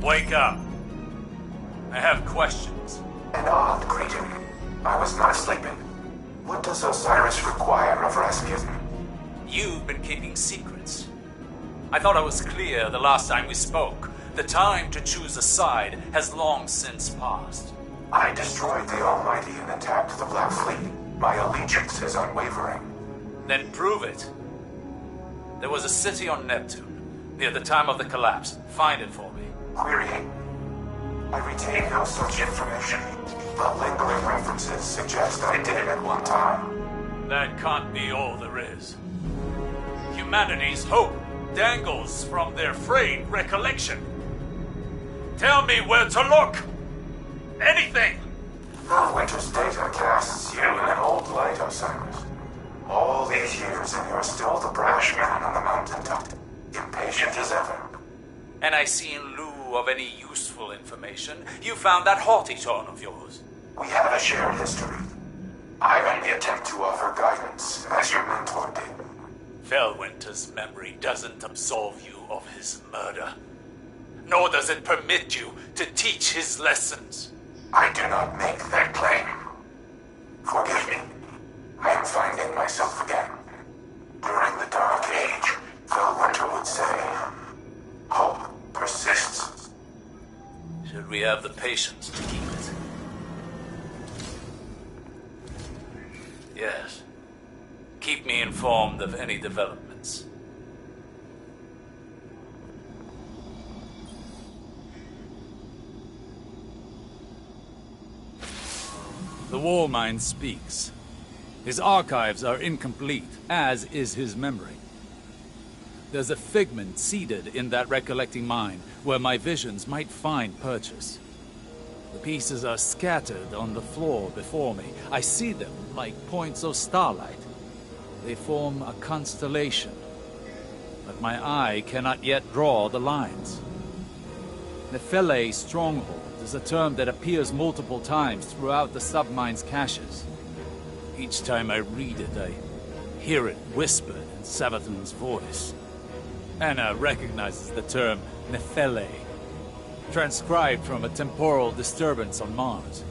Wake up. I have questions. An odd greeting. I was not sleeping. What does Osiris require of Rasputin? You've been keeping secrets. I thought I was clear the last time we spoke. The time to choose a side has long since passed. I destroyed the Almighty and attacked the Black Fleet. My allegiance is unwavering. Then prove it. There was a city on Neptune, near the time of the collapse. Find it for me. Querying. I retain no such information, but lingering references suggest I did it at one time. That can't be all there is. Humanity's hope dangles from their frayed recollection. Tell me where to look! Anything! Winter's data casts you in an old light, Osiris. All these years and you're still the brash man on the mountaintop, impatient as ever. And I see in lieu of any useful information, you found that haughty tone of yours. We have a shared history. I only attempt to offer guidance, as your mentor did. Felwinter's memory doesn't absolve you of his murder. Nor does it permit you to teach his lessons. I do not make that claim. Forgive me. I am finding myself again. During the Dark Age, Felwinter would say, hope persists. Should we have the patience to keep it? Yes. Keep me informed of any developments. The war mind speaks. His archives are incomplete, as is his memory. There's a figment seeded in that recollecting mind, where my visions might find purchase. The pieces are scattered on the floor before me. I see them like points of starlight. They form a constellation, but my eye cannot yet draw the lines. Nephele Stronghold is a term that appears multiple times throughout the submine's caches. Each time I read it, I hear it whispered in Savathun's voice. Anna recognizes the term Nephele, transcribed from a temporal disturbance on Mars.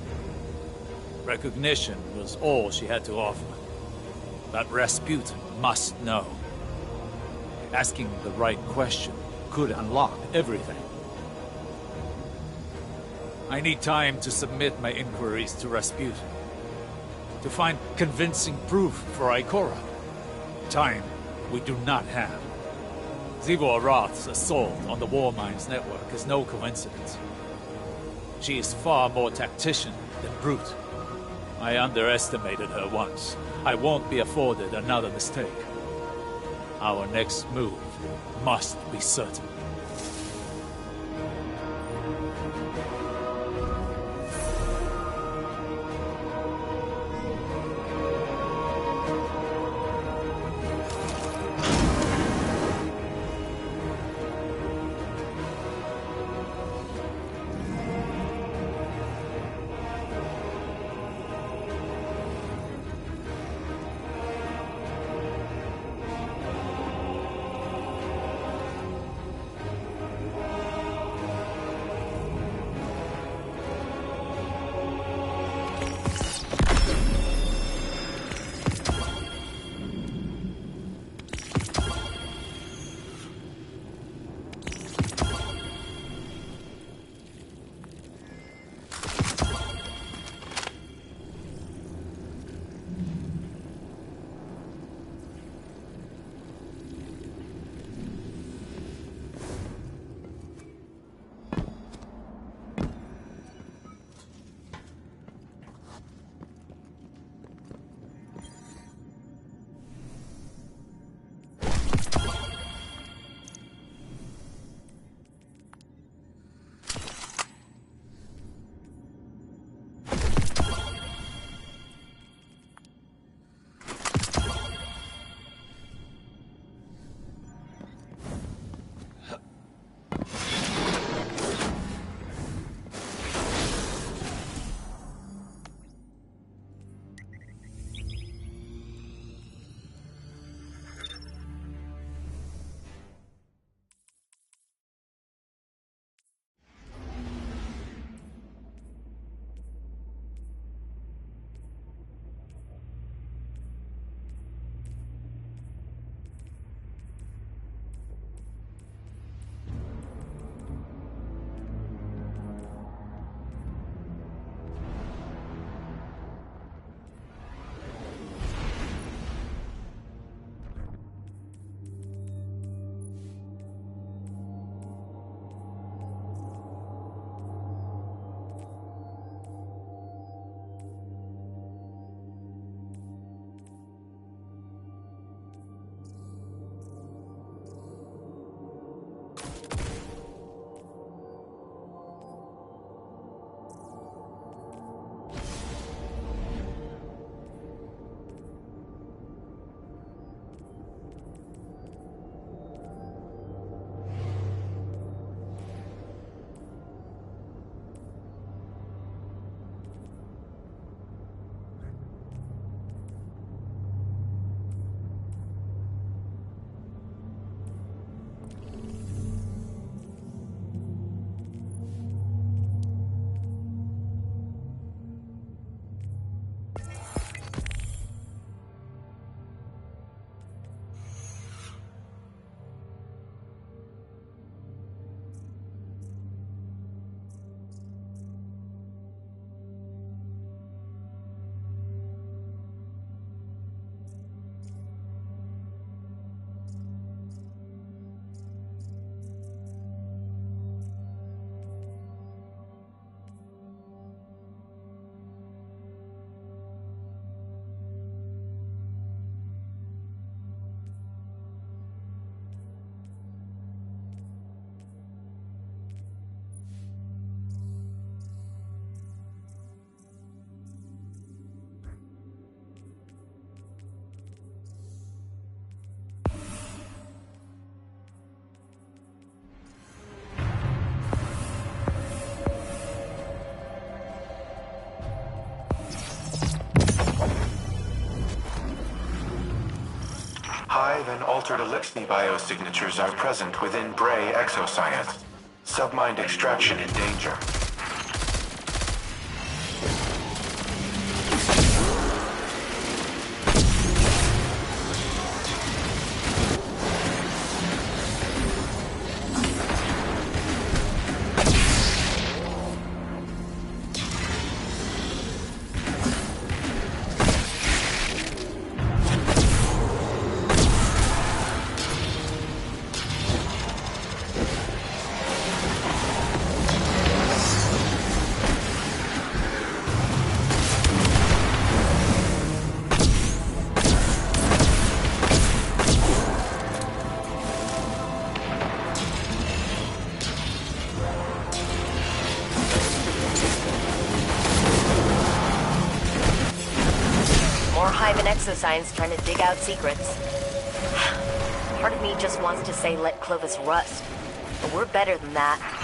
Recognition was all she had to offer. But Rasputin must know. Asking the right question could unlock everything. I need time to submit my inquiries to Rasputin. To find convincing proof for Ikora. Time we do not have. Zivor Roth's assault on the Warmind's network is no coincidence. She is far more tactician than brute. I underestimated her once. I won't be afforded another mistake. Our next move must be certain. Hive and altered ellipse biosignatures are present within Bray exoscience. Submind extraction in danger. Hive and exoscience trying to dig out secrets. Part of me just wants to say let Clovis rust, but we're better than that.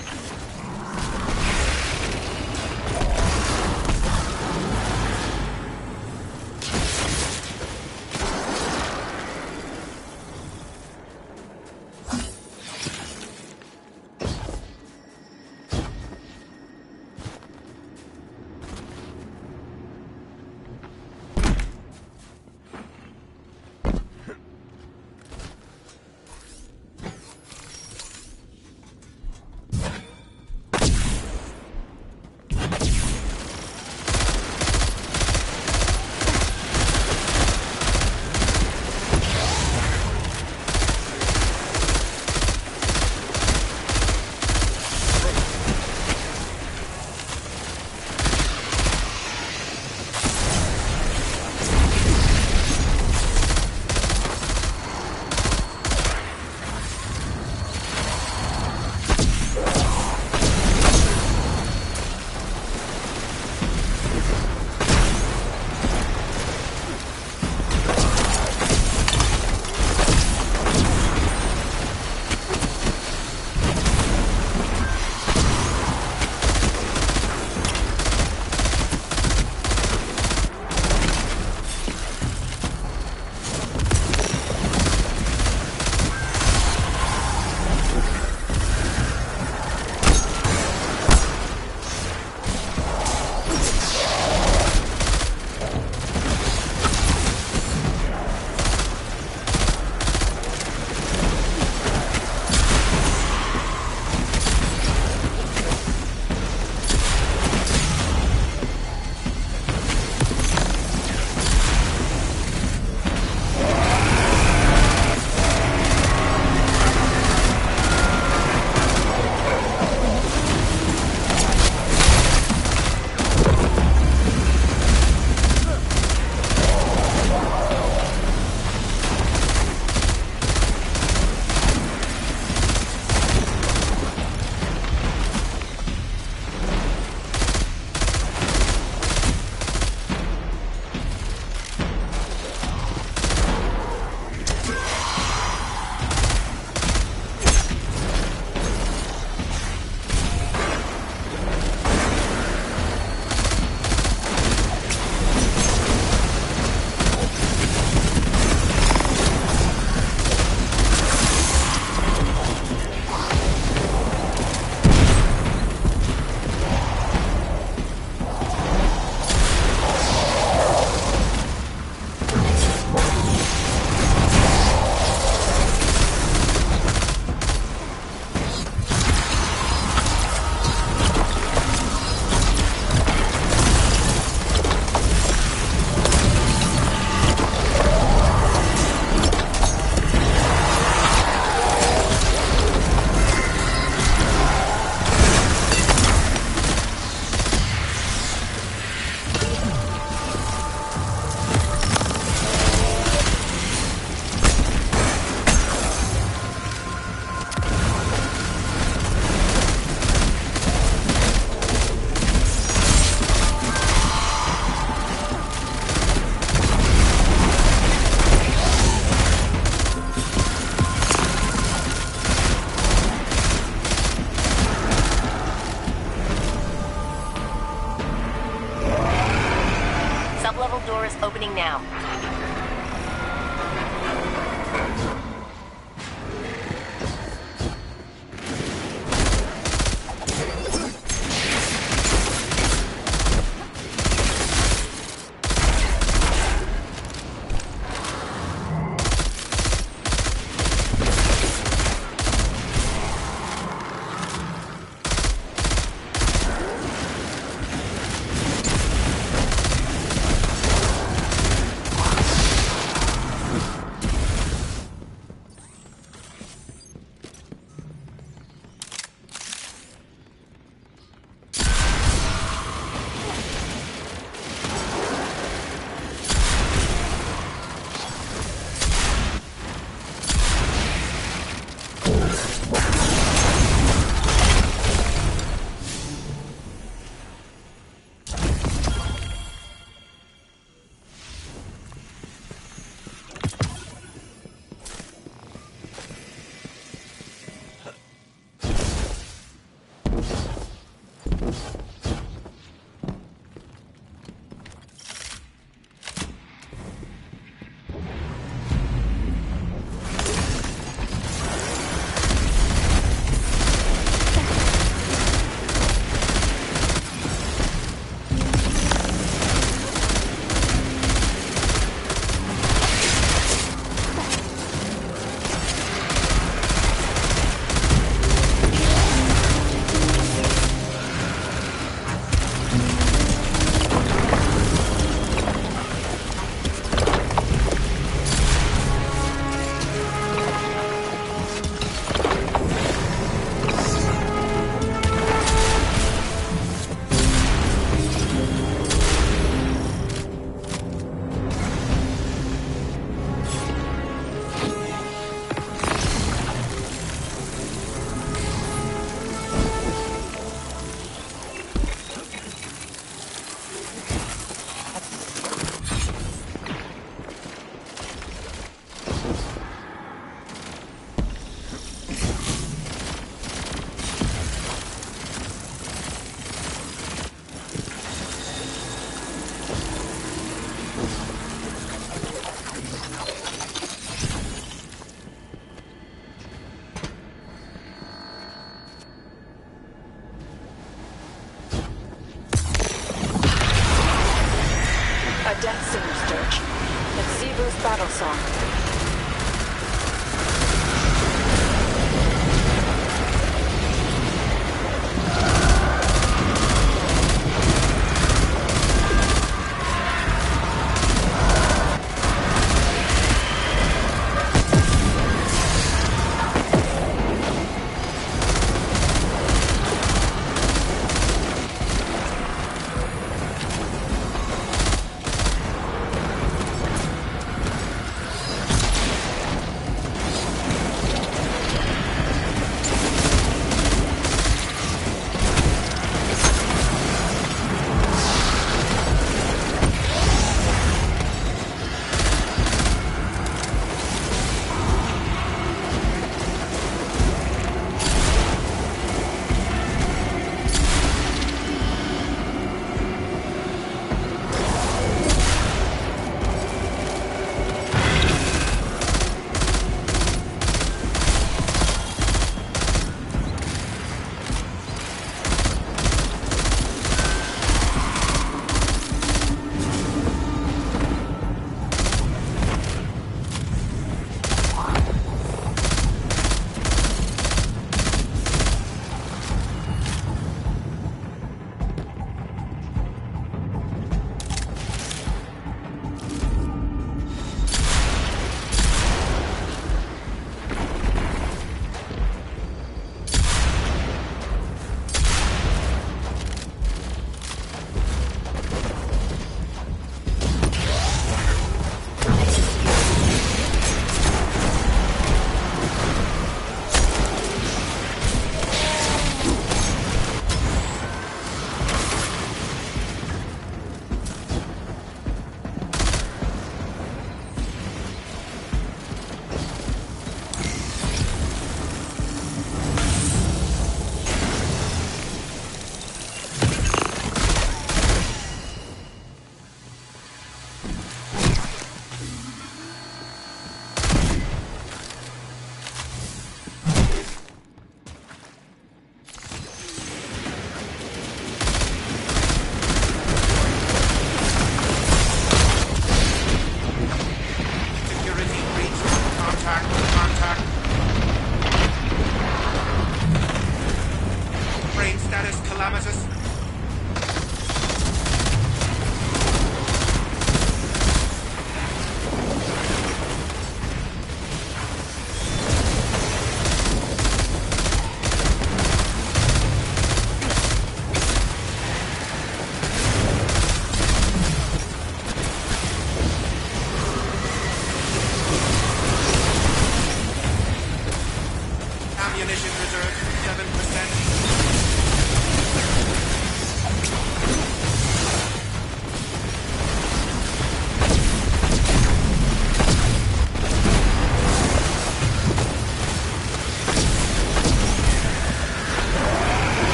ammunition reserve 7%.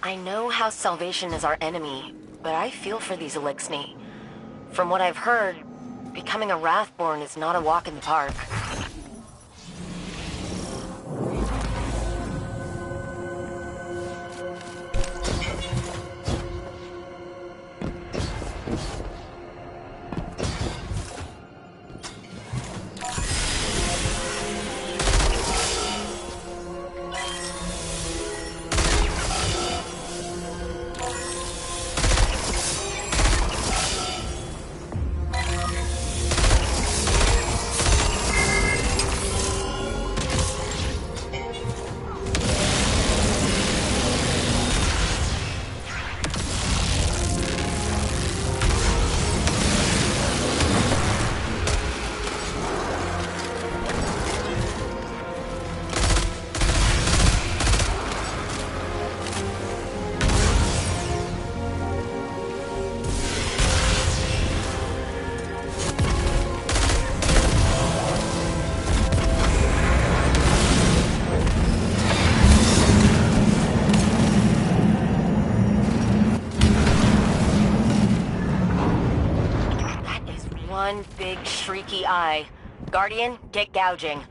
I know House Salvation is our enemy, but I feel for these Elixni. From what I've heard, becoming a Wrathborn is not a walk in the park. One big shrieky eye. Guardian, get gouging.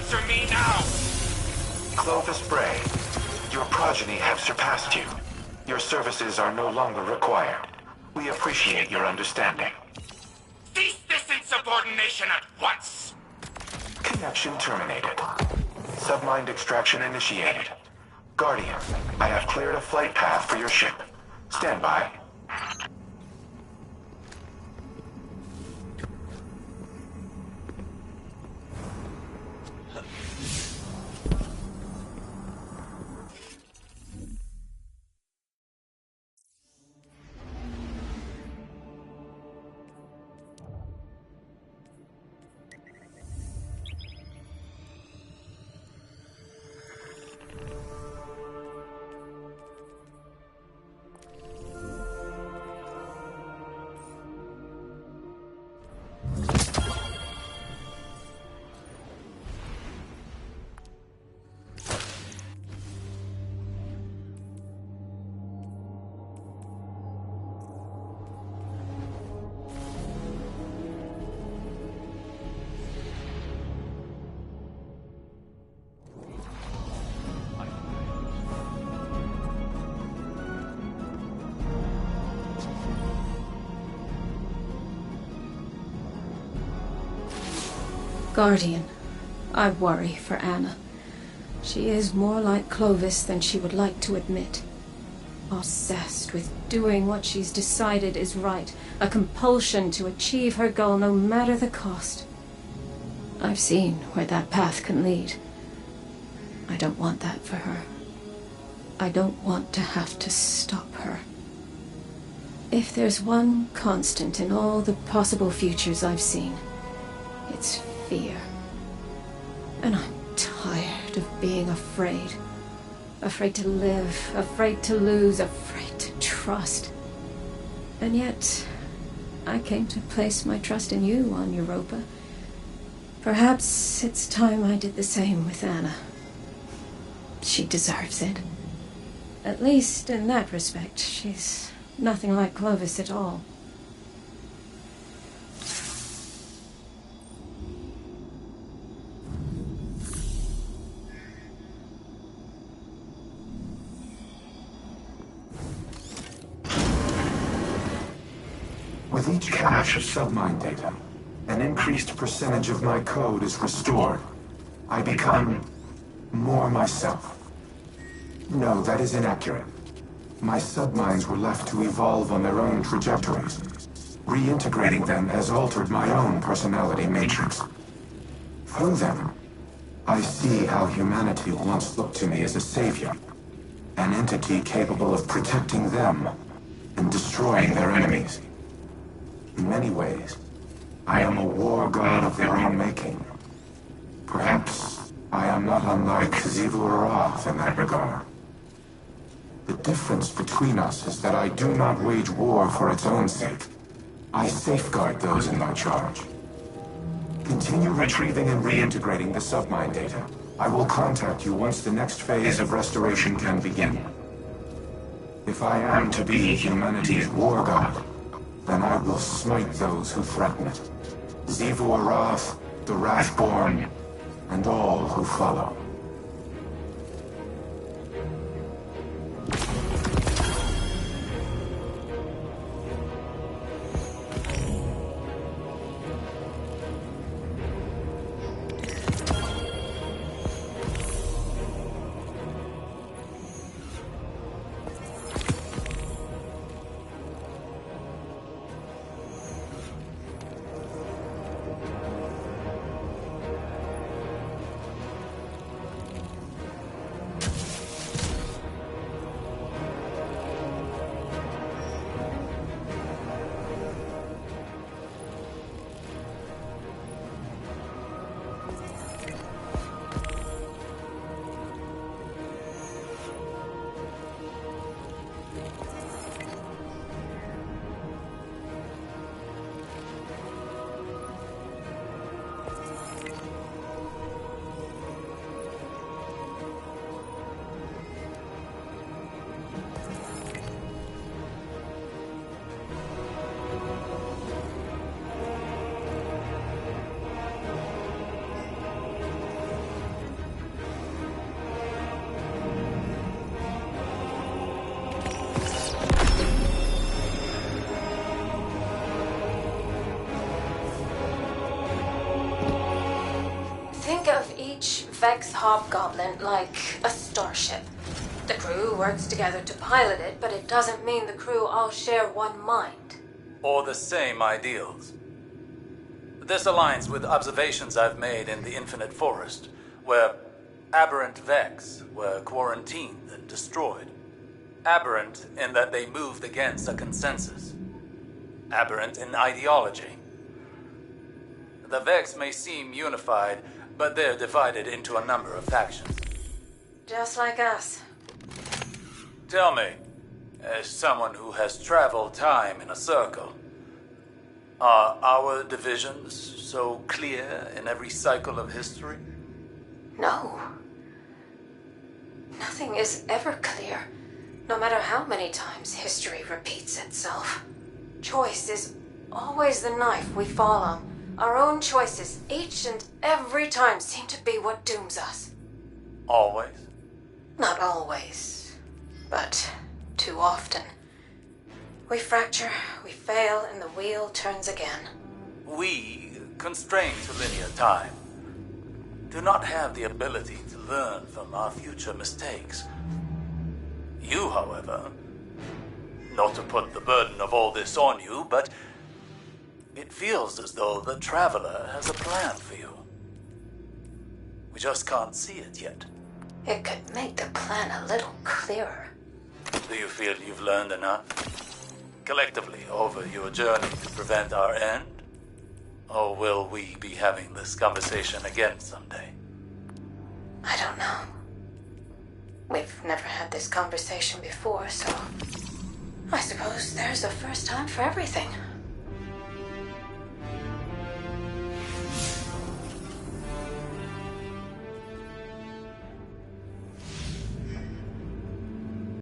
Answer me now! Clovis Bray, your progeny have surpassed you. Your services are no longer required. We appreciate your understanding. Cease this insubordination at once! Connection terminated. Submind extraction initiated. Guardian, I have cleared a flight path for your ship. Stand by. Guardian, I worry for Anna. She is more like Clovis than she would like to admit. Obsessed with doing what she's decided is right, a compulsion to achieve her goal no matter the cost. I've seen where that path can lead. I don't want that for her. I don't want to have to stop her. If there's one constant in all the possible futures I've seen, it's fear. And I'm tired of being afraid. Afraid to live, afraid to lose, afraid to trust. And yet, I came to place my trust in you on Europa. Perhaps it's time I did the same with Anna. She deserves it. At least in that respect, she's nothing like Clovis at all. With each cache of submind data, an increased percentage of my code is restored. I become more myself. No, that is inaccurate. My subminds were left to evolve on their own trajectories. Reintegrating them has altered my own personality matrix. Through them, I see how humanity once looked to me as a savior, an entity capable of protecting them and destroying their enemies. In many ways, I am a war god of their own making. Perhaps I am not unlike Zivu in that regard. The difference between us is that I do not wage war for its own sake. I safeguard those in my charge. Continue retrieving and reintegrating the submind data. I will contact you once the next phase of restoration can begin. If I am to be humanity's war god, then I will smite those who threaten it. Zivu Arath, the Wrathborn, and all who follow. Vex Hobgoblin like a starship. The crew works together to pilot it, but it doesn't mean the crew all share one mind. Or the same ideals. This aligns with observations I've made in the Infinite Forest, where aberrant Vex were quarantined and destroyed. Aberrant in that they moved against a consensus. Aberrant in ideology. The Vex may seem unified, but they're divided into a number of factions. Just like us. Tell me, as someone who has traveled time in a circle, are our divisions so clear in every cycle of history? No. Nothing is ever clear, no matter how many times history repeats itself. Choice is always the knife we fall on. Our own choices, each and every time, seem to be what dooms us. Always? Not always, but too often. We fracture, we fail, and the wheel turns again. We, constrained to linear time, do not have the ability to learn from our future mistakes. You, however, not to put the burden of all this on you, but it feels as though the Traveler has a plan for you. We just can't see it yet. It could make the plan a little clearer. Do you feel you've learned enough? Collectively over your journey to prevent our end? Or will we be having this conversation again someday? I don't know. We've never had this conversation before, so I suppose there's a first time for everything.